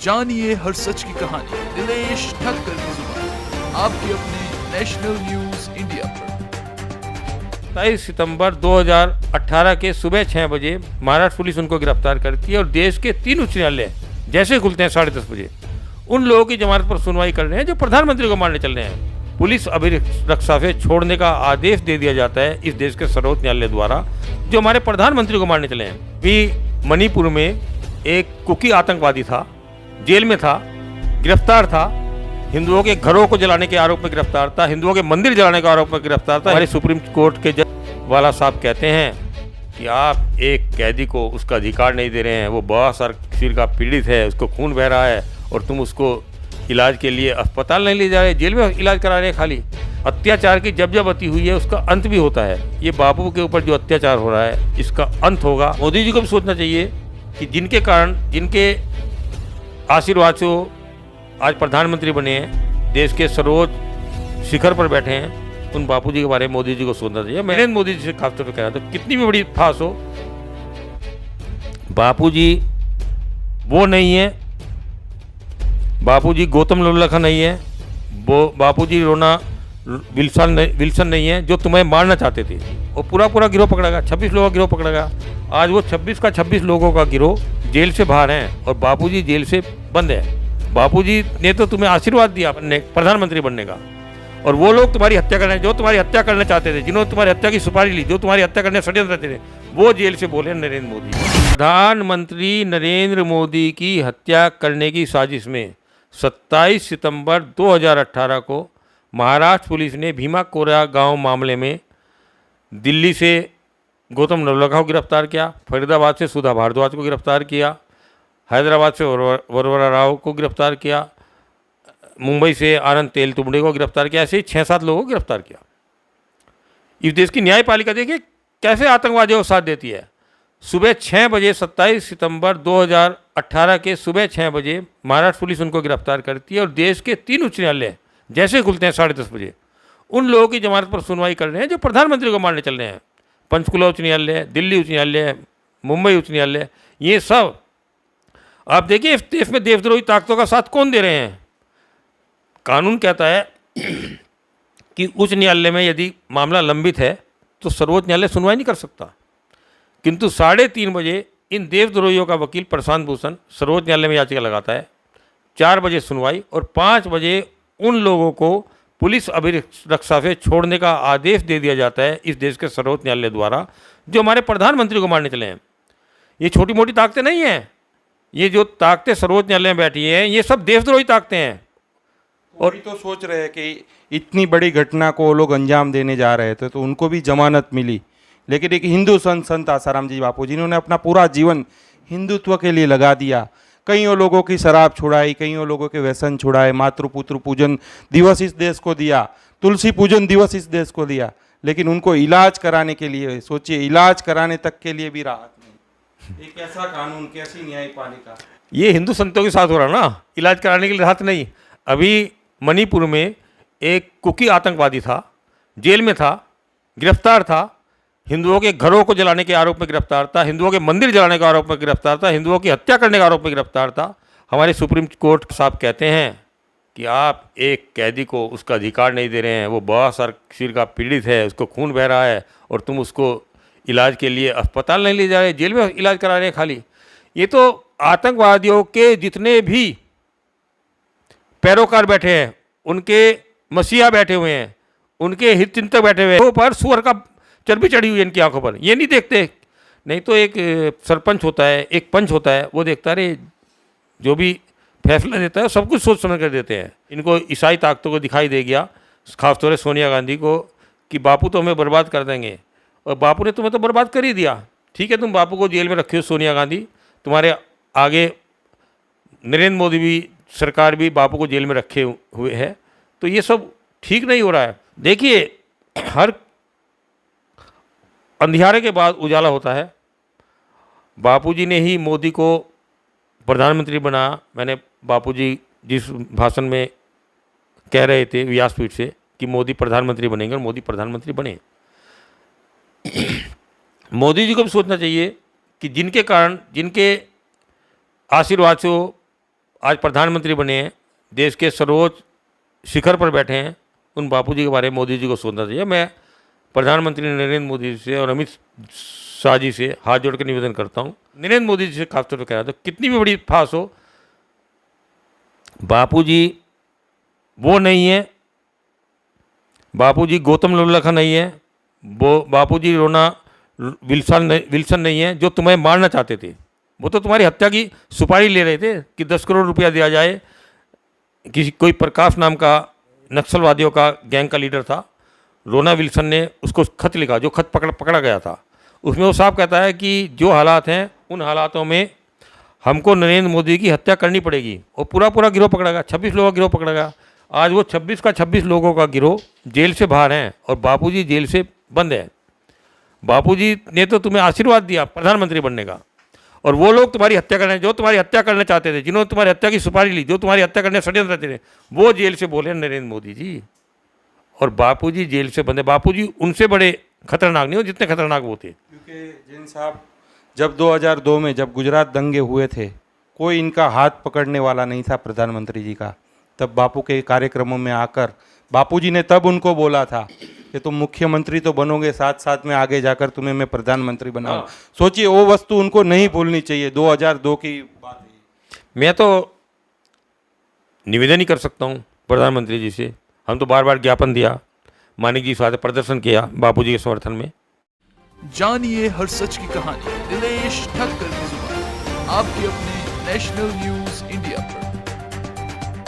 जानिए हर सच की कहानी दिनेश ठक्कर की जुबान आपके अपने नेशनल न्यूज इंडिया पर। 27 सितंबर 2018 के सुबह 6 बजे महाराष्ट्र पुलिस उनको गिरफ्तार करती है और देश के 3 उच्च न्यायालय जैसे खुलते हैं 10:30 बजे उन लोगों की जमानत पर सुनवाई कर रहे हैं जो प्रधानमंत्री को मारने चल रहे हैं। पुलिस अभिरक्षा से छोड़ने का आदेश दे दिया जाता है इस देश के सर्वोच्च न्यायालय द्वारा जो हमारे प्रधानमंत्री को मारने चले हैं। भी मणिपुर में एक कुकी आतंकवादी था, जेल में था, गिरफ्तार था, हिंदुओं के घरों को जलाने के आरोप में गिरफ्तार था, हिंदुओं के मंदिर जलाने के आरोप में गिरफ्तार था। हमारे सुप्रीम कोर्ट के जज वाला साहब कहते हैं कि आप एक कैदी को उसका अधिकार नहीं दे रहे हैं, वो बहुत सारा सिर का पीड़ित है, उसको खून बह रहा है और तुम उसको इलाज के लिए अस्पताल नहीं ले जा रहे, जेल में इलाज करा रहे हैं। खाली अत्याचार की जब अति हुई है उसका अंत भी होता है। ये बापू के ऊपर जो अत्याचार हो रहा है इसका अंत होगा। मोदी जी को भी सोचना चाहिए कि जिनके कारण, जिनके आशीर्वाद से वो आज प्रधानमंत्री बने हैं, देश के सर्वोच्च शिखर पर बैठे हैं, उन बापू जी के बारे में मोदी जी को सोचना चाहिए। मैंने मोदी जी से खासतौर पर कह रहा था कितनी भी बड़ी फांस हो, बापू जी वो नहीं है, बापू जी गौतम लल्लखा नहीं है, वो बापू जी रोना विल्सन नहीं है जो तुम्हें मारना चाहते थे। वो पूरा गिरोह पकड़ा गया, 26 लोगों का गिरोह पकड़ा गया। आज वो 26 लोगों का गिरोह जेल से बाहर हैं और बापूजी जेल से बंद है। बापूजी ने तो तुम्हें आशीर्वाद दिया प्रधानमंत्री बनने का, और वो लोग तुम्हारी हत्या कर रहे हैं जो तुम्हारी हत्या करना चाहते थे, जिन्होंने तुम्हारी हत्या की सुपारी ली, जो तुम्हारी हत्या करने षड्यंत्र करते थे, वो जेल से बोले नरेंद्र मोदी। प्रधानमंत्री नरेंद्र मोदी की हत्या करने की साजिश में 27 सितंबर 2018 को महाराष्ट्र पुलिस ने भीमा कोरेगांव गांव मामले में दिल्ली से गौतम लल्लखा को गिरफ्तार किया, फरीदाबाद से सुधा भारद्वाज को गिरफ्तार किया, हैदराबाद से वरवरा राव को गिरफ्तार किया, मुंबई से आनंद तेलतुंबड़े को गिरफ्तार किया। ऐसे ही 6-7 लोगों को गिरफ्तार किया। इस देश की न्यायपालिका देखिए कैसे आतंकवादियों को साथ देती है। सुबह 6 बजे 27 सितंबर 2018 के सुबह 6 बजे महाराष्ट्र पुलिस उनको गिरफ्तार करती है और देश के 3 उच्च न्यायालय जैसे खुलते हैं 10:30 बजे उन लोगों की जमानत पर सुनवाई कर रहे हैं जो प्रधानमंत्री को मारने चल रहे हैं। पंचकुला उच्च न्यायालय, दिल्ली उच्च न्यायालय, मुंबई उच्च न्यायालय, ये सब आप देखिए इस देश में देशद्रोही ताकतों का साथ कौन दे रहे हैं। कानून कहता है कि उच्च न्यायालय में यदि मामला लंबित है तो सर्वोच्च न्यायालय सुनवाई नहीं कर सकता, किंतु 3:30 बजे इन देशद्रोहियों का वकील प्रशांत भूषण सर्वोच्च न्यायालय में याचिका लगाता है। 4 बजे सुनवाई और 5 बजे उन लोगों को पुलिस अभिरक्षा से छोड़ने का आदेश दे दिया जाता है इस देश के सर्वोच्च न्यायालय द्वारा जो हमारे प्रधानमंत्री को मारने चले हैं। ये छोटी मोटी ताकतें नहीं हैं, ये जो ताकतें सर्वोच्च न्यायालय में बैठी हैं ये सब देशद्रोही ताकतें हैं। और तो सोच रहे हैं कि इतनी बड़ी घटना को वो लोग अंजाम देने जा रहे थे तो उनको भी जमानत मिली, लेकिन एक हिंदू संत आसाराम जी बापू जिन्होंने अपना पूरा जीवन हिंदुत्व के लिए लगा दिया, कईयों लोगों की शराब छुड़ाई, कईयों लोगों के व्यसन छुड़ाए, मातृपुत्र पूजन दिवस इस देश को दिया, तुलसी पूजन दिवस इस देश को दिया, लेकिन उनको इलाज कराने के लिए सोचिए, इलाज कराने तक के लिए भी राहत नहीं। एक ऐसा कानून, कैसी न्यायपालिका। ये हिंदू संतों के साथ हो रहा ना, इलाज कराने के लिए राहत नहीं। अभी मणिपुर में एक कुकी आतंकवादी था, जेल में था, गिरफ्तार था, हिंदुओं के घरों को जलाने के आरोप में गिरफ्तार था, हिंदुओं के मंदिर जलाने के आरोप में गिरफ्तार था, हिंदुओं की हत्या करने के आरोप में गिरफ्तार था। हमारे सुप्रीम कोर्ट साहब कहते हैं कि आप एक कैदी को उसका अधिकार नहीं दे रहे हैं, वो बहुत सारा सिर का पीड़ित है, उसको खून बह रहा है और तुम उसको इलाज के लिए अस्पताल नहीं ले जा रहे, जेल में इलाज करा रहे हैं। खाली ये तो आतंकवादियों के जितने भी पैरोकार बैठे हैं, उनके मसीहा बैठे हुए हैं, उनके हित चिंतक बैठे हुए हैं, पर सुअर का चर्बी चढ़ी हुई है इनकी आंखों पर, ये नहीं देखते। नहीं तो एक सरपंच होता है, एक पंच होता है, वो देखता है जो भी फैसला देता है सब कुछ सोच समझ कर देते हैं। इनको ईसाई ताकतों को दिखाई दे गया, खासतौर से सोनिया गांधी को, कि बापू तो हमें बर्बाद कर देंगे, और बापू ने तुम्हें तो बर्बाद कर ही दिया। ठीक है, तुम बापू को जेल में रखे हो, सोनिया गांधी, तुम्हारे आगे नरेंद्र मोदी भी सरकार भी बापू को जेल में रखे हुए है, तो ये सब ठीक नहीं हो रहा है। देखिए हर अंधियारे के बाद उजाला होता है। बापूजी ने ही मोदी को प्रधानमंत्री बनाया। मैंने बापूजी जिस भाषण में कह रहे थे व्यासपीठ से कि मोदी प्रधानमंत्री बनेंगे, और मोदी प्रधानमंत्री बने। मोदी जी को भी सोचना चाहिए कि जिनके कारण, जिनके आशीर्वाद से वो आज प्रधानमंत्री बने हैं, देश के सर्वोच्च शिखर पर बैठे हैं, उन बापूजी के बारे में मोदी जी को सोचना चाहिए। मैं प्रधानमंत्री नरेंद्र मोदी से और अमित शाह जी से हाथ जोड़ के निवेदन करता हूँ, नरेंद्र मोदी जी से खासतौर पर कह रहा था, कितनी भी बड़ी फांस हो, बापूजी वो नहीं है, बापूजी गौतम नवलखा नहीं है, वो बापूजी रोना विल्सन नहीं है जो तुम्हें मारना चाहते थे। वो तो तुम्हारी हत्या की सुपारी ले रहे थे कि 10 करोड़ रुपया दिया जाए। किसी कोई प्रकाश नाम का नक्सलवादियों का गैंग का लीडर था, रोना विल्सन ने उसको खत लिखा, जो खत पकड़ा गया था। उसमें वो साफ कहता है कि जो हालात हैं उन हालातों में हमको नरेंद्र मोदी की हत्या करनी पड़ेगी, और पूरा गिरोह पकड़ा गया, 26 लोगों का गिरोह पकड़ा गया। आज वो 26 का 26 लोगों का गिरोह जेल से बाहर हैं और बापूजी जेल से बंद है। बापूजी ने तो तुम्हें आशीर्वाद दिया प्रधानमंत्री बनने का, और वो लोग तुम्हारी हत्या करने, जो तुम्हारी हत्या करना चाहते थे, जिन्होंने तुम्हारी हत्या की सुपारी ली, जो तुम्हारी हत्या करने षड्यंत्र करते थे, वो जेल से बोले नरेंद्र मोदी जी, और बापूजी जेल से बंद है। बापूजी उनसे बड़े खतरनाक नहीं हो जितने खतरनाक वो थे। क्योंकि जैन साहब, जब 2002 में जब गुजरात दंगे हुए थे, कोई इनका हाथ पकड़ने वाला नहीं था प्रधानमंत्री जी का। तब बापू के कार्यक्रमों में आकर बापूजी ने तब उनको बोला था कि तुम मुख्यमंत्री तो बनोगे, साथ साथ में आगे जाकर तुम्हें मैं प्रधानमंत्री बनाऊं। सोचिए, वो वस्तु उनको नहीं भूलनी चाहिए। 2002 की बात है। मैं तो निवेदन ही कर सकता हूँ प्रधानमंत्री जी से। हम तो बार बार ज्ञापन दिया, मानिक जी साथ प्रदर्शन किया बापूजी के समर्थन में। जानिए हर सच की कहानी दिनेश ठक्कर की जुबान, आपके अपने नेशनल न्यूज इंडिया पर।